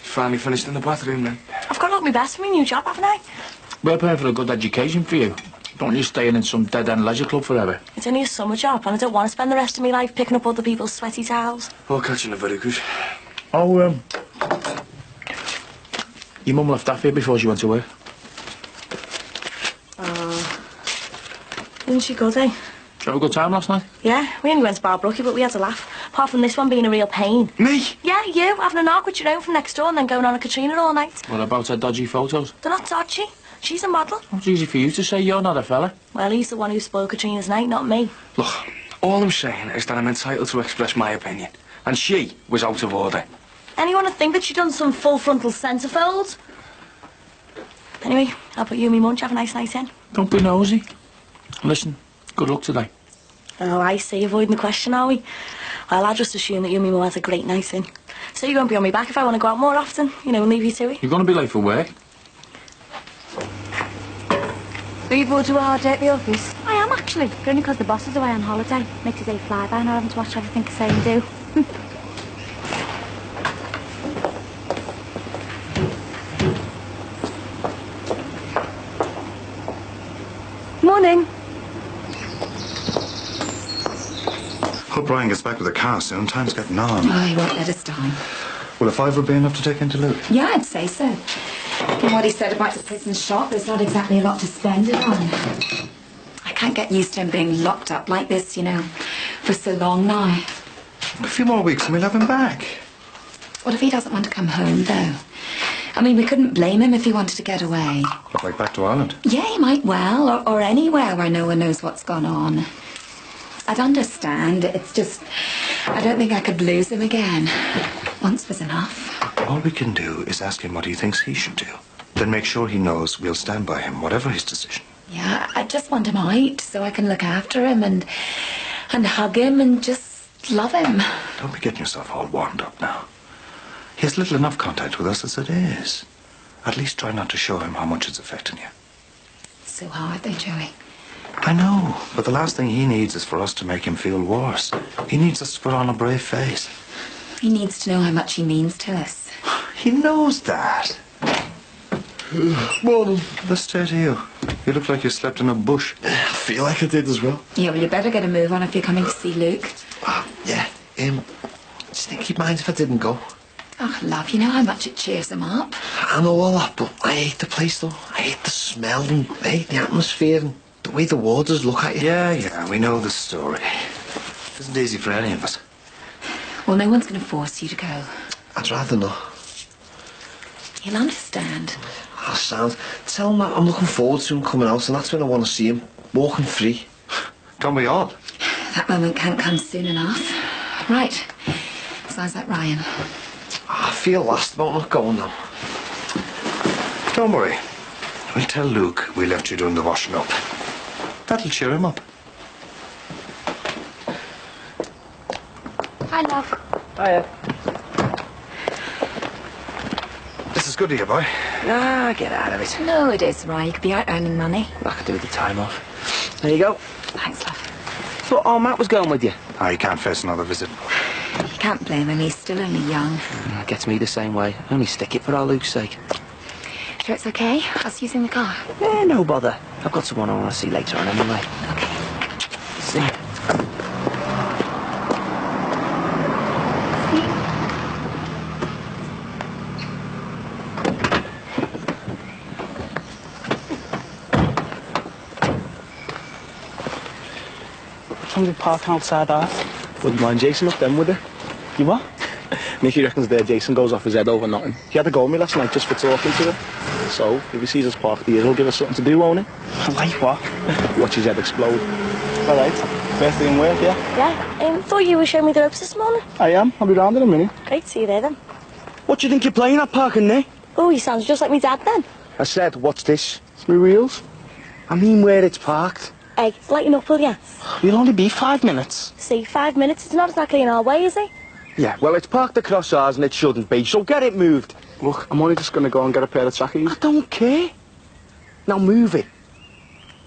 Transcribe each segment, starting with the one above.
Finally finished in the bathroom then. I've got to look my best for my new job, haven't I? We're paying for a good education for you. Don't you staying in some dead-end leisure club forever? It's only a summer job, and I don't want to spend the rest of my life picking up other people's sweaty towels. Or catching a verrucas. Oh, your mum left off here before she went to work. Didn't she good, eh? Did you have a good time last night? Yeah, we only went to Barbrookie, but we had a laugh. Apart from this one being a real pain. Me? Yeah, you, having a knock with your own from next door and then going on a Katrina all night. What about her dodgy photos? They're not dodgy. She's a model. It's easy for you to say you're not a fella. Well, he's the one who spoiled Katrina's night, not me. Look, all I'm saying is that I'm entitled to express my opinion. And she was out of order. Anyone would think that she'd done some full frontal centerfold. Anyway, I'll put you and me munch. Have a nice night in. Don't be nosy. Listen, good luck today. Oh, I see. Avoiding the question, are we? Well, I'll just assume that you and me will have a great night in. So you won't be on me back if I want to go out more often, you know, and leave you to it. You're going to be late for work. Are you bored to a hard day at the office? I am, actually. But only because the boss is away on holiday. Makes a day fly by, not having to watch everything I say and do. Morning. Hope Brian gets back with the car soon. Time's getting on. Oh, he won't let us down. Will a fiver be enough to take into Luke? Yeah, I'd say so. From what he said about the prison shop, there's not exactly a lot to spend it on. I can't get used to him being locked up like this, you know, for so long now. A few more weeks and we'll have him back. What if he doesn't want to come home, though? I mean, we couldn't blame him if he wanted to get away. But like back to Ireland? Yeah, he might well, or anywhere where no one knows what's gone on. I'd understand. It's just, I don't think I could lose him again. Once was enough. All we can do is ask him what he thinks he should do. Then make sure he knows we'll stand by him, whatever his decision. Yeah, I just want him out so I can look after him and hug him and just love him. Don't be getting yourself all wound up now. He has little enough contact with us as it is. At least try not to show him how much it's affecting you. It's so hard though, Joey. I know, but the last thing he needs is for us to make him feel worse. He needs us to put on a brave face. He needs to know how much he means to us. He knows that. Morning. Let's stay to you. You look like you slept in a bush. I feel like I did as well. Yeah, well, you better get a move on if you're coming to see Luke. Yeah. Do you think he'd mind if I didn't go? Oh, love, you know how much it cheers him up. I know all that, but I hate the place, though. I hate the smell and I hate the atmosphere and the way the warders look at you. Yeah, we know the story. It isn't easy for any of us. Well, no one's going to force you to go. I'd rather not. He'll understand. Oh, sound. Tell him that I'm looking forward to him coming out, and that's when I want to see him. Walking free. Don't we all? That moment can't come soon enough. Right. Sounds like Ryan. I feel lost about not going now. Don't worry. We'll tell Luke we left you doing the washing up. That'll cheer him up. Hi, love. Hiya. This is good of you, boy. Nah, get out of it. No, it is, Ryan. You could be out earning money. I could do with the time off. There you go. Thanks, love. Thought old Matt was going with you. He can't face another visit. You can't blame him. He's still only young. Gets me the same way. Only stick it for our Luke's sake. Sure it's okay? Us using the car? Yeah, no bother. I've got someone I want to see later on anyway. Okay. See you. Somebody park outside ours. Wouldn't mind Jason up then, would you? You what? Mickey reckons there Jason goes off his head over nothing. He had to go with me last night just for talking to him. So, if he sees us parked here, he'll give us something to do, won't he? Like what? Watch his head explode. All right. First day in work, yeah? Yeah, thought you were showing me the ropes this morning. I am. I'll be round in a minute. Great, see you there then. What do you think you're playing at parking there? Oh, he sounds just like me dad then. I said, what's this? It's my wheels. I mean where it's parked. Hey, lighten up, will ya? We'll only be 5 minutes. See, 5 minutes, it's not exactly in our way, is it? Yeah, well, it's parked across ours and it shouldn't be, so get it moved. Look, I'm only just going to go and get a pair of trackies. I don't care. Now move it.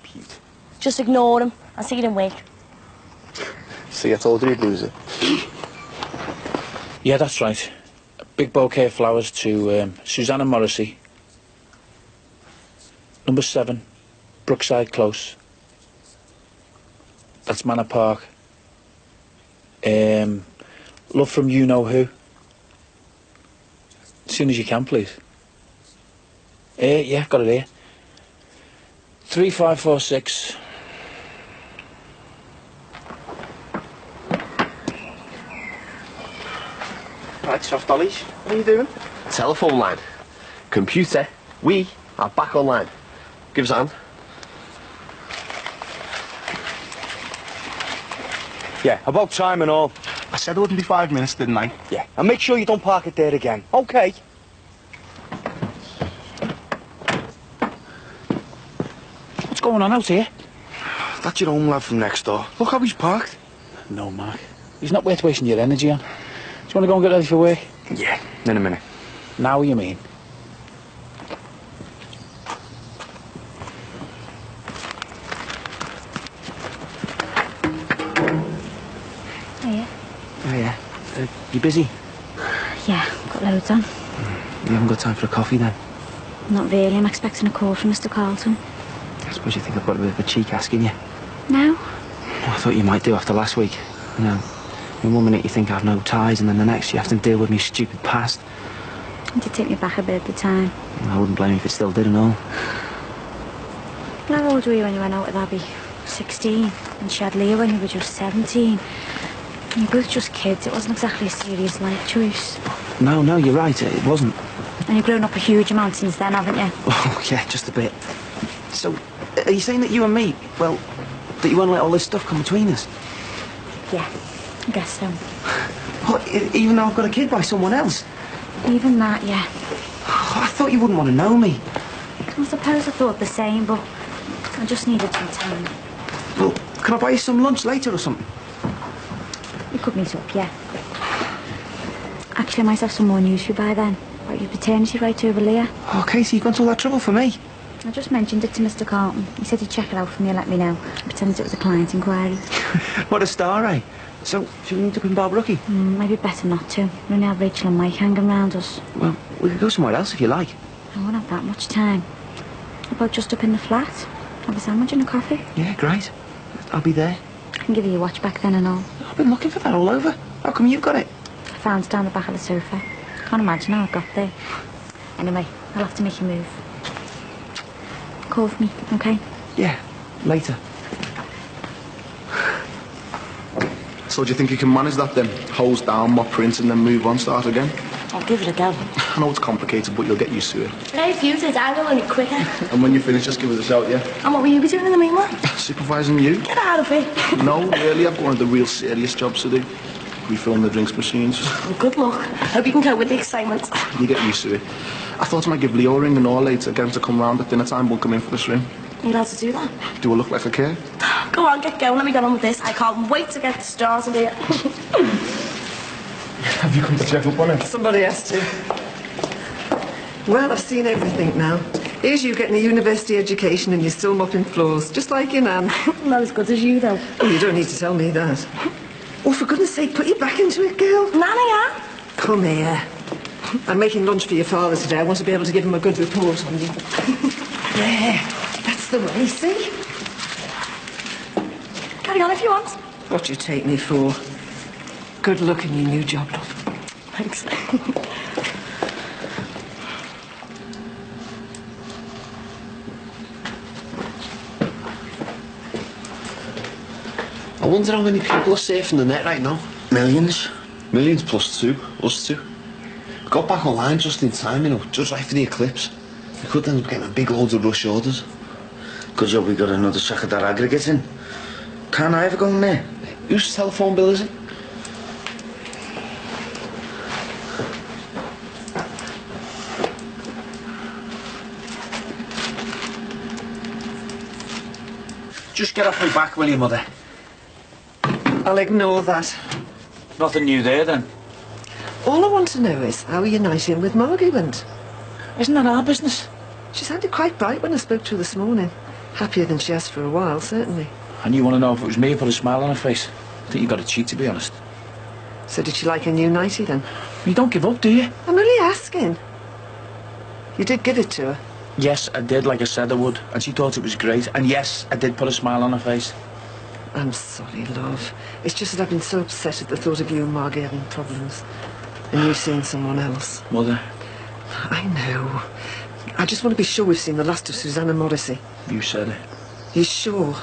Pete. Just ignore him. I'll see you in wake. See, I told you he'd lose it. Yeah, that's right. A big bouquet of flowers to Susanna Morrissey. Number 7, Brookside Close. That's Manor Park. Love from you know who. As soon as you can, please. Yeah, got it here. 3546. Right, soft dollies. What are you doing? Telephone line. Computer. We are back online. Give us a hand. Yeah, about time and all. I said it wouldn't be 5 minutes, didn't I? Yeah, and make sure you don't park it there again, okay? What's going on out here? That's your home lad from next door. Look how he's parked. No, Mark. He's not worth wasting your energy on. Do you want to go and get ready for work? Yeah, in a minute. Now you mean? Hiya. Oh, yeah. You busy? Yeah, got loads on. You haven't got time for a coffee then? Not really. I'm expecting a call from Mr. Carlton. I suppose you think I've got a bit of a cheek asking you. No? I thought you might do after last week. You know, in 1 minute you think I've no ties, and then the next you have to deal with me stupid past. It did take me back a bit at the time. I wouldn't blame you if it still did and all. How old were you when you went out with Abby? 16. And she had Leah when you were just 17. And you're both just kids. It wasn't exactly a serious life choice. No, you're right. It wasn't. And you've grown up a huge amount since then, haven't you? Oh, yeah, just a bit. So, are you saying that you and me, well, that you won't let all this stuff come between us? Yeah, I guess so. What, even though I've got a kid by someone else? Even that, yeah. Oh, I thought you wouldn't want to know me. I suppose I thought the same, but I just needed some time. Well, can I buy you some lunch later or something? We could meet up, yeah. Actually, I might have some more news for you by then. About your paternity right over Leah. Okay, so you've gone to all that trouble for me. I just mentioned it to Mr. Carlton. He said he'd check it out for me and let me know. Pretended it was a client inquiry. What a star, eh? So, should we meet up in Barbrucky? Maybe better not to. We only have Rachel and Mike hanging around us. Well, we could go somewhere else if you like. I won't have that much time. How about just up in the flat? Have a sandwich and a coffee? Yeah, great. I'll be there. I can give you your watch back then and all. I've been looking for that all over. How come you've got it? I found it down the back of the sofa. Can't imagine how it got there. Anyway, I'll have to make a move. Call for me, okay? Yeah, later. So do you think you can manage that then? Hose down, mop print and then move on, start again? I'll give it a go. I know it's complicated, but you'll get used to it. Very few days I will only quicker. And when you finish, just give us a shout, yeah? And what will you be doing in the meanwhile? Supervising you? Get out of it. No, really, I've got one of the real serious jobs to do. Refilling the drinks machines. Well, good luck. Hope you can cope with the excitement. You get used to it. I thought I might give Leo a ring and all later, get him to come round at dinner time, we'll come in for the swim. Are you allowed to do that? Do I look like I care? Go on, get going. Let me get on with this. I can't wait to get the stars in here. Have you come to check up on it? Somebody has to. Well, I've seen everything now. Here's you getting a university education and you're still mopping floors, just like your nan. Not as good as you, though. Oh, you don't need to tell me that. Oh, for goodness sake, put your back into it, girl. Nanny, Come here. I'm making lunch for your father today. I want to be able to give him a good report on you. There. That's the way, see? Carry on if you want. What do you take me for? Good luck in your new job, love. Thanks. I wonder how many people are surfing the net right now. Millions. Millions plus two, us two. We got back online just in time, you know, just right for the eclipse. We could end up getting a big load of rush orders. Good job we got another sack of that aggregate in. Can't I ever go in there? Whose telephone bill is it? Just get off my back, will you, Mother? I'll ignore that. Nothing new there, then. All I want to know is how your night in with Margie went. Isn't that our business? She sounded quite bright when I spoke to her this morning. Happier than she has for a while, certainly. And you want to know if it was me who put a smile on her face? I think you got it cheek, to be honest. So did she like her new nightie then? You don't give up, do you? I'm only asking. You did give it to her? Yes, I did, like I said I would. And she thought it was great. And yes, I did put a smile on her face. I'm sorry, love. It's just that I've been so upset at the thought of you and Margie having problems. And you seeing someone else. Mother. I know. I just want to be sure we've seen the last of Susanna Morrissey. You said it. You sure?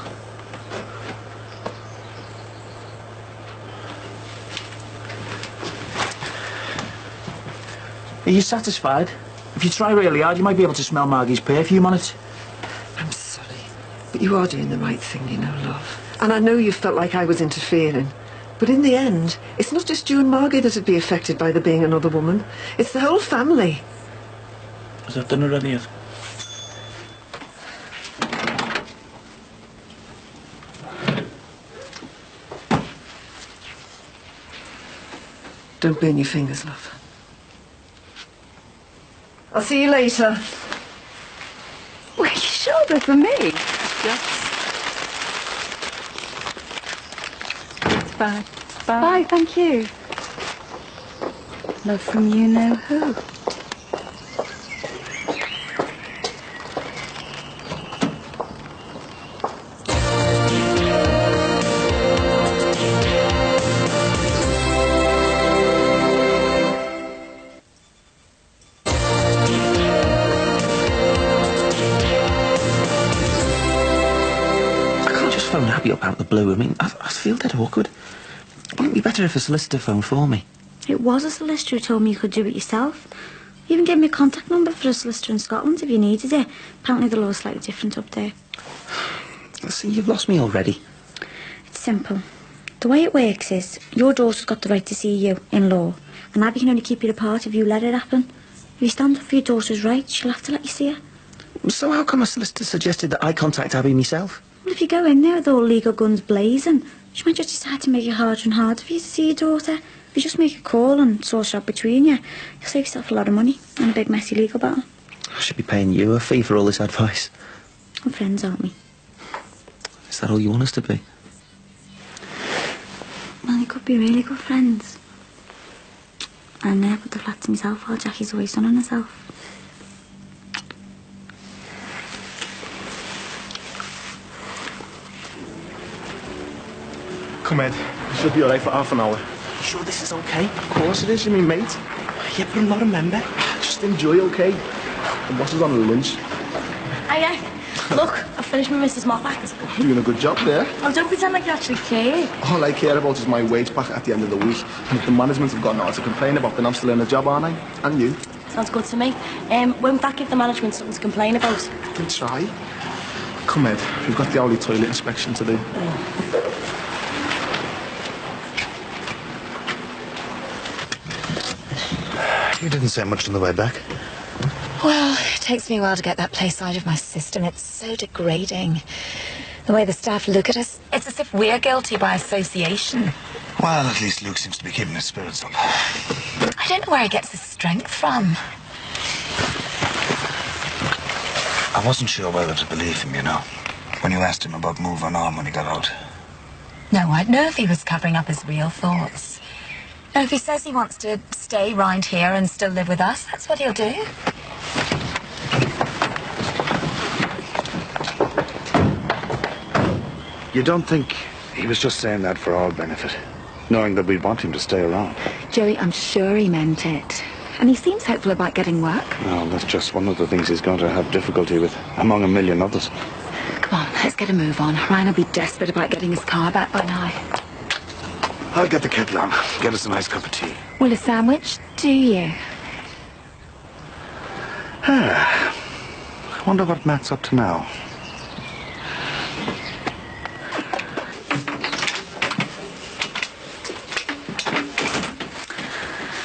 Are you satisfied? If you try really hard, you might be able to smell Margie's perfume on it. I'm sorry. But you are doing the right thing, you know, love. And I know you felt like I was interfering. But in the end, it's not just you and Margie that'd be affected by there being another woman. It's the whole family. Is that dinner ready yet? Don't burn your fingers, love. I'll see you later. Well, you sure they're for me? Yes. Bye. Bye. Bye, thank you. Love from you know who. Phone Abby up out of the blue. I mean, I feel dead awkward. Wouldn't it be better if a solicitor phoned for me? It was a solicitor who told me you could do it yourself. You even gave me a contact number for a solicitor in Scotland if you needed it. Apparently the law's slightly different up there. See, you've lost me already. It's simple. The way it works is, your daughter's got the right to see you in law, and Abby can only keep you apart if you let it happen. If you stand up for your daughter's rights, she'll have to let you see her. So how come a solicitor suggested that I contact Abby myself? Well, if you go in there with all legal guns blazing, she might just decide to make it harder and harder for you to see your daughter. If you just make a call and sort it out between you, you'll save yourself a lot of money and a big messy legal battle. I should be paying you a fee for all this advice. We're friends, aren't we? Is that all you want us to be? Well, you could be really good friends. And I put the flat to myself while Jackie's away sunning herself. Come, Ed. You should be alright for half an hour. You sure this is okay? Of course it is, you mean, mate. Yeah, but I'm not a member. Just enjoy, okay? The boss is on lunch. Hiya. Look, I've finished my Mrs. Mop act. Doing a good job there. Oh, don't pretend like you actually care. All I care about is my wage packet at the end of the week. And if the management have got nothing to complain about, then I'm still in a job, aren't I? And you? Sounds good to me. Won't that give the management something to complain about? We'll try. Come, Ed. We've got the hourly toilet inspection to do. You didn't say much on the way back. Well, it takes me a while to get that place out of my system. It's so degrading. The way the staff look at us, it's as if we're guilty by association. Well, at least Luke seems to be keeping his spirits up. I don't know where he gets his strength from. I wasn't sure whether to believe him, you know, when you asked him about moving on when he got out. No, I'd know if he was covering up his real thoughts. No, if he says he wants to stay round here and still live with us, that's what he'll do. You don't think he was just saying that for our benefit, knowing that we'd want him to stay around? Joey, I'm sure he meant it. And he seems hopeful about getting work. Well, that's just one of the things he's going to have difficulty with, among a million others. Come on, let's get a move on. Ryan will be desperate about getting his car back by now. I'll get the kettle on. Get us a nice cup of tea. Will a sandwich do you? I wonder what Matt's up to now.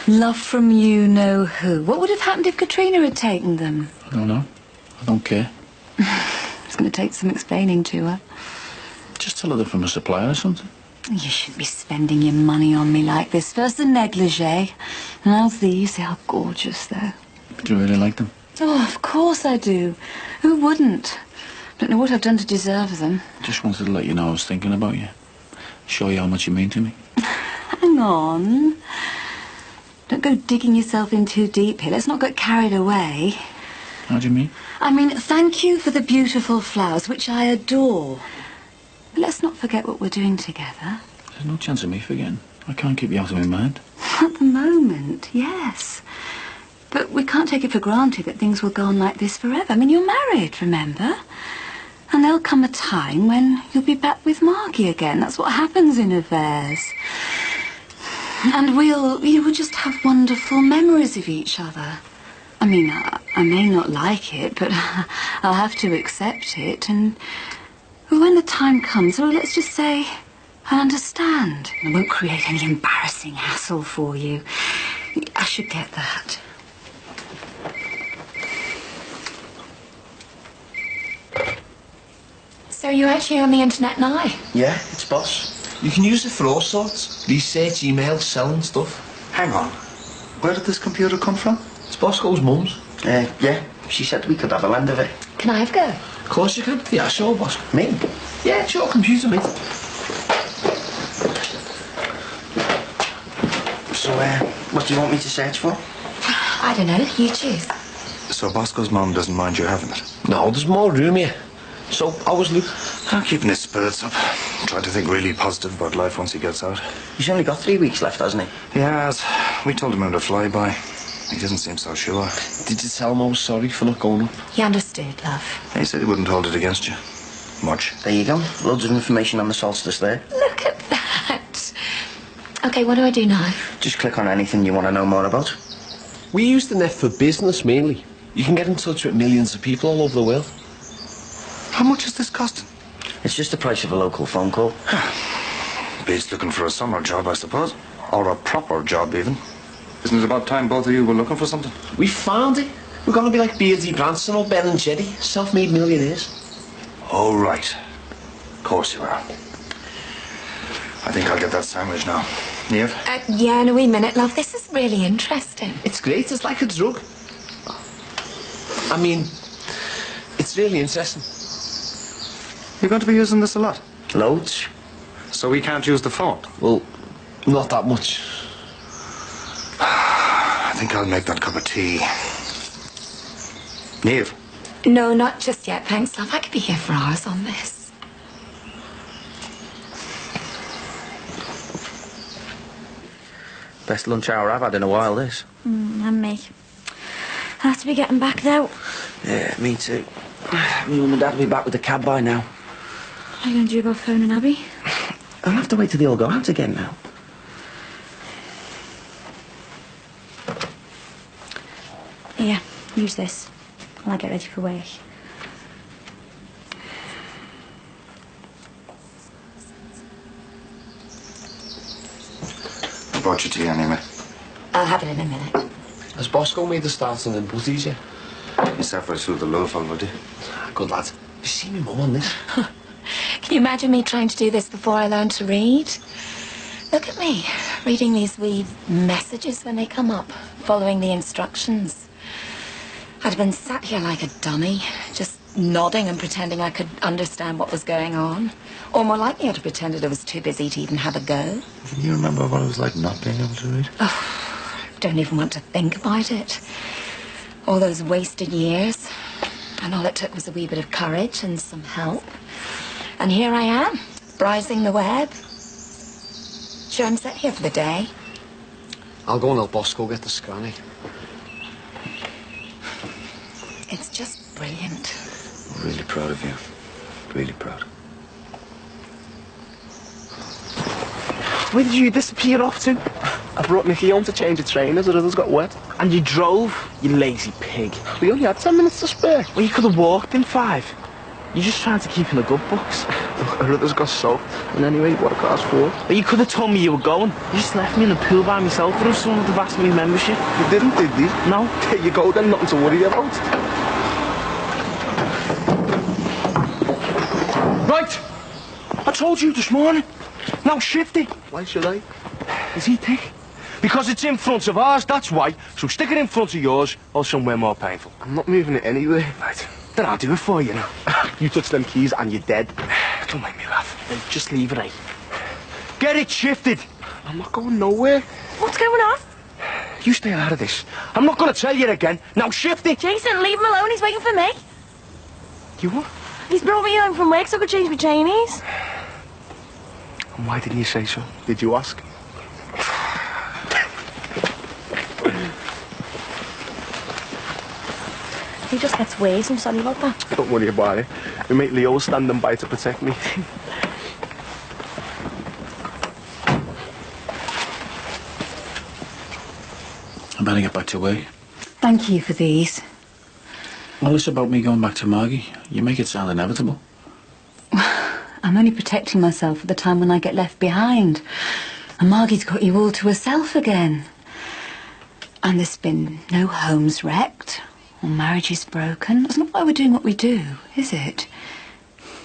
Love from you know who. What would have happened if Katrina had taken them? I don't know. I don't care. It's going to take some explaining to her. Just tell her they're from a supplier or something. You shouldn't be spending your money on me like this. First the negligee, and now these. They are gorgeous, though. Do you really like them? Oh, of course I do. Who wouldn't? Don't know what I've done to deserve them. Just wanted to let you know I was thinking about you. Show you how much you mean to me. Hang on. Don't go digging yourself in too deep here. Let's not get carried away. How do you mean? I mean, thank you for the beautiful flowers, which I adore. But let's not forget what we're doing together. There's no chance of me forgetting. I can't keep you out of my mind. At the moment, yes. But we can't take it for granted that things will go on like this forever. I mean, you're married, remember? And there'll come a time when you'll be back with Margie again. That's what happens in affairs. And we'll just have wonderful memories of each other. I mean, I may not like it, but I'll have to accept it. And when the time comes, well, let's just say I understand. I won't create any embarrassing hassle for you. I should get that. So you're actually on the internet now? Yeah, it's Boss. You can use it for all sorts. Research, email, selling stuff. Hang on. Where did this computer come from? It's Bosco's mum's. Yeah, she said we could have a lend of it. Can I have a go? Of course you can. Yeah, sure, Bosco. Me? Yeah, it's your computer, mate. So, what do you want me to search for? I don't know. You choose. So Bosco's mum doesn't mind you having it? No, there's more room here. So, how was Luke? I'm keeping his spirits up. Trying to think really positive about life once he gets out. He's only got 3 weeks left, hasn't he? He has. We told him how to fly by. He didn't seem so sure. Did you tell him I was sorry for not going up? He understood, love. He said he wouldn't hold it against you. Much. There you go. Loads of information on the solstice there. Look at that. OK, what do I do now? Just click on anything you want to know more about. We use the net for business, mainly. You can get in touch with millions of people all over the world. How much is this costing? It's just the price of a local phone call. Beats looking for a summer job, I suppose. Or a proper job, even. Isn't it about time both of you were looking for something? We found it. We're going to be like Beardsy Branson or Ben and Jerry, self-made millionaires. Oh, right. Of course you are. I think I'll get that sandwich now. Niamh? Yeah, in a wee minute, love. This is really interesting. It's great. It's like a drug. I mean, it's really interesting. You're going to be using this a lot? Loads. So we can't use the phone? Well, not that much. I think I'll make that cup of tea. Niamh? No, not just yet, thanks, love. I could be here for hours on this. Best lunch hour I've had in a while, this. And me. I have to be getting back, though. Yeah, me too. My mum and dad will be back with the cab by now. What are you going to do about phoning Abby? I'll have to wait till they all go out again now. Here, use this while I get ready for work. I brought you tea anyway. I'll have it in a minute. Has Bosco made the starting in butties yet? He's halfway through the loaf already. Good lad. You see me mum on this? Can you imagine me trying to do this before I learned to read? Look at me, reading these wee messages when they come up, following the instructions. I'd have been sat here like a dummy, just nodding and pretending I could understand what was going on. Or more likely, I'd have pretended I was too busy to even have a go. Can you remember what it was like not being able to read? Oh, don't even want to think about it. All those wasted years. And all it took was a wee bit of courage and some help. And here I am, browsing the web. Sure, I'm set here for the day. I'll go and help Bosco get the scranny. It's just brilliant. I'm really proud of you. Really proud. Where did you disappear off to? I brought Nicky home to change the trainers, or others got wet. And you drove, you lazy pig. We only had 10 minutes to spare. Well, you could have walked in 5. You're just trying to keep in the good books. Her other's got soaked. And anyway, what a car's for. But you could have told me you were going. You just left me in the pool by myself, or if someone would have asked me membership. You didn't, did you? No. There you go then, nothing to worry about. Right! I told you this morning. Now shift it. Why should I? Is he thick? Because it's in front of ours, that's why. So stick it in front of yours, or somewhere more painful. I'm not moving it anywhere. Right. Then I'll do it for you now. You touch them keys and you're dead. Don't make me laugh. Then just leave it, eh? Get it shifted. I'm not going nowhere. What's going on? You stay out of this. I'm not going to tell you again. Now shift it. Jason, leave him alone. He's waiting for me. You what? He's brought me home from work so I could change my Chinese. And why didn't you say so? Did you ask? He just gets worse. I'm sorry about that. Don't worry about it. My mate Leo was standing by to protect me. I better get back to work. Thank you for these. Well, it's about me going back to Margie. You make it sound inevitable. I'm only protecting myself at the time when I get left behind. And Margie's got you all to herself again. And there's been no homes wrecked or marriages broken. That's not why we're doing what we do, is it?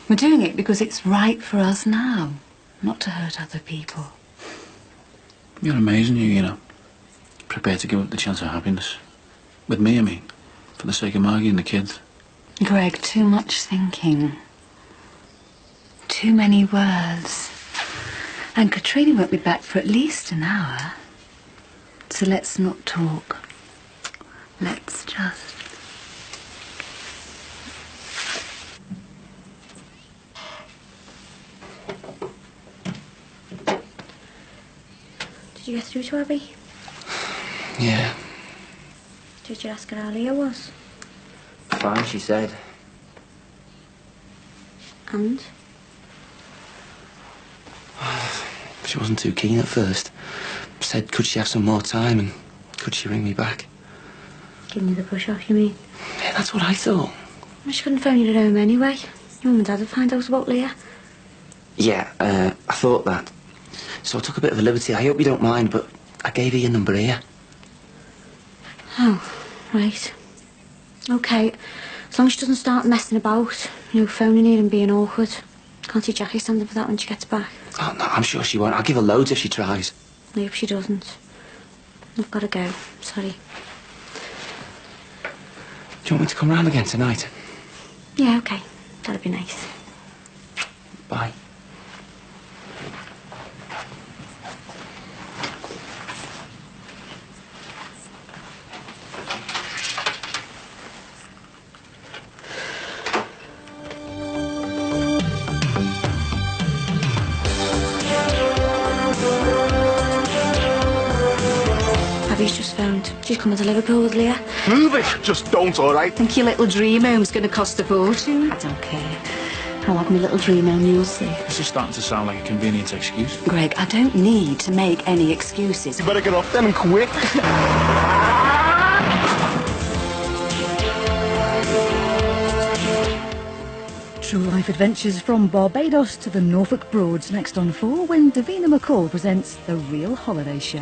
We're doing it because it's right for us now, not to hurt other people. You're amazing, you know. Prepared to give up the chance of happiness. With me, I mean. For the sake of Margie and the kids. Greg, too much thinking. Too many words. And Katrina won't be back for at least an hour. So let's not talk. Let's just... Did you get through to Abby? Yeah. Did you ask her how Leah was? Fine, she said. And? She wasn't too keen at first. Said, could she have some more time and could she ring me back? Giving you the push off, you mean? Yeah, that's what I thought. Well, she couldn't phone you to home anyway. Your mum and dad would find out about Leah. Yeah, I thought that. So I took a bit of a liberty. I hope you don't mind, but I gave her your number here. Oh, right. OK. As long as she doesn't start messing about, you know, phoning her and being awkward. Can't see Jackie standing for that when she gets back. Oh, no, I'm sure she won't. I'll give her loads if she tries. I hope she doesn't. I've got to go. Sorry. Do you want me to come round again tonight? Yeah, OK. That'd be nice. Bye. Abby's just phoned. She's coming to Liverpool with Leah. Move it! Just don't, all right? Think your little dream home's going to cost a fortune? Don't care. I'll have my little dream home, you'll see. This is starting to sound like a convenient excuse. Greg, I don't need to make any excuses. You better get off then and quick. True life adventures from Barbados to the Norfolk Broads next on 4 when Davina McCall presents The Real Holiday Show.